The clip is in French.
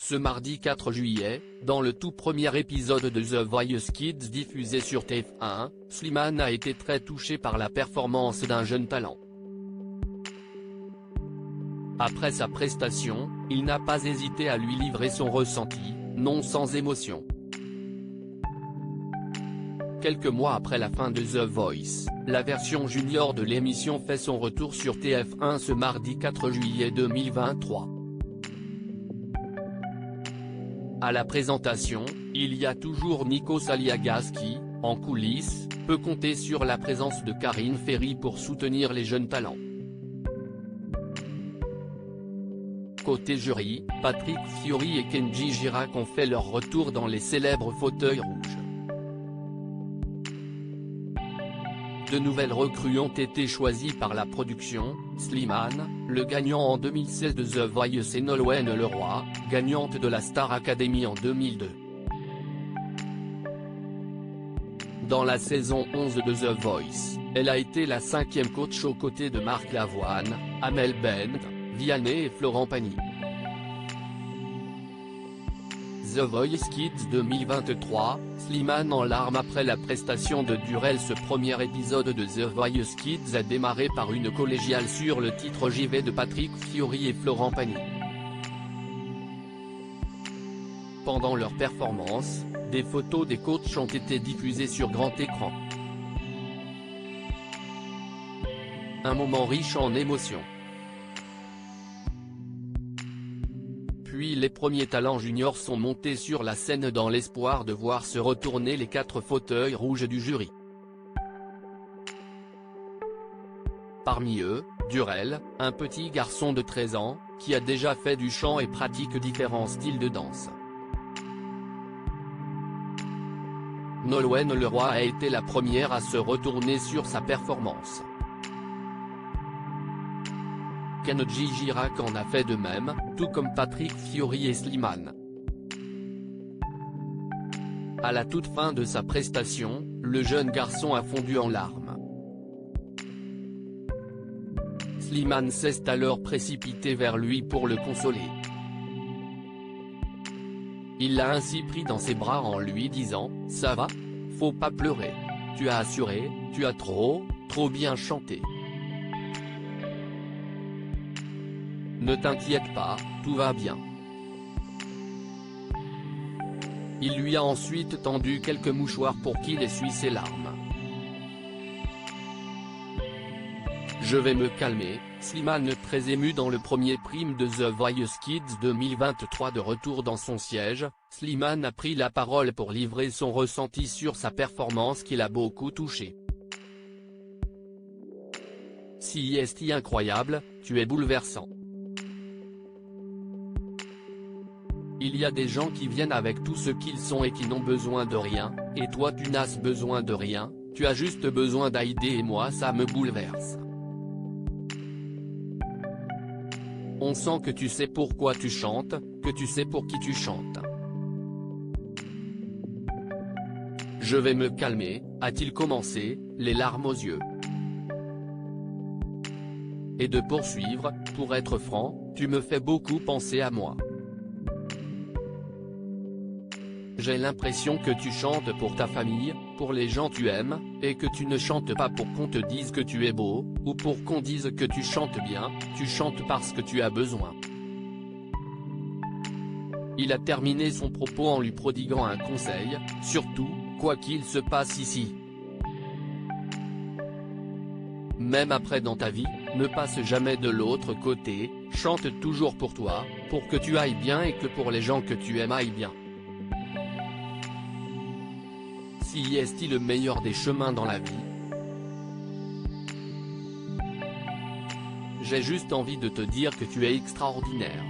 Ce mardi 4 juillet, dans le tout premier épisode de The Voice Kids diffusé sur TF1, Slimane a été très touché par la performance d'un jeune talent. Après sa prestation, il n'a pas hésité à lui livrer son ressenti, non sans émotion. Quelques mois après la fin de The Voice, la version junior de l'émission fait son retour sur TF1 ce mardi 4 juillet 2023. À la présentation, il y a toujours Nikos Aliagas qui, en coulisses, peut compter sur la présence de Karine Ferry pour soutenir les jeunes talents. Côté jury, Patrick Fiori et Kenji Girac ont fait leur retour dans les célèbres fauteuils rouges. De nouvelles recrues ont été choisies par la production: Slimane, le gagnant en 2016 de The Voice, et Nolwenn Leroy, gagnante de la Star Academy en 2002. Dans la saison 11 de The Voice, elle a été la 5e coach aux côtés de Marc Lavoine, Amel Bent, Vianney et Florent Pagny. The Voice Kids 2023, Slimane en larmes après la prestation de Durel. Ce premier épisode de The Voice Kids a démarré par une collégiale sur le titre J'y vais de Patrick Fiori et Florent Pagny. Pendant leur performance, des photos des coachs ont été diffusées sur grand écran. Un moment riche en émotions. Puis les premiers talents juniors sont montés sur la scène dans l'espoir de voir se retourner les 4 fauteuils rouges du jury. Parmi eux, Durel, un petit garçon de 13 ans, qui a déjà fait du chant et pratique différents styles de danse. Nolwenn Leroy a été la première à se retourner sur sa performance. Kenji Girac en a fait de même, tout comme Patrick Fiori et Slimane. À la toute fin de sa prestation, le jeune garçon a fondu en larmes. Slimane s'est alors précipité vers lui pour le consoler. Il l'a ainsi pris dans ses bras en lui disant « Ça va ? Faut pas pleurer. Tu as assuré, tu as trop bien chanté. Ne t'inquiète pas, tout va bien. » Il lui a ensuite tendu quelques mouchoirs pour qu'il essuie ses larmes. Je vais me calmer. Slimane très ému dans le premier prime de The Voice Kids 2023. De retour dans son siège, Slimane a pris la parole pour livrer son ressenti sur sa performance qui l'a beaucoup touché. Si est incroyable, tu es bouleversant. Il y a des gens qui viennent avec tout ce qu'ils sont et qui n'ont besoin de rien, et toi tu n'as besoin de rien, tu as juste besoin d'aider, et moi ça me bouleverse. On sent que tu sais pourquoi tu chantes, que tu sais pour qui tu chantes. Je vais me calmer, a-t-il commencé, les larmes aux yeux. Et de poursuivre, pour être franc, tu me fais beaucoup penser à moi. J'ai l'impression que tu chantes pour ta famille, pour les gens tu aimes, et que tu ne chantes pas pour qu'on te dise que tu es beau, ou pour qu'on dise que tu chantes bien, tu chantes parce que tu as besoin. Il a terminé son propos en lui prodiguant un conseil, surtout, quoi qu'il se passe ici. Même après dans ta vie, ne passe jamais de l'autre côté, chante toujours pour toi, pour que tu ailles bien et que pour les gens que tu aimes aillent bien. Si est le meilleur des chemins dans la vie. J'ai juste envie de te dire que tu es extraordinaire.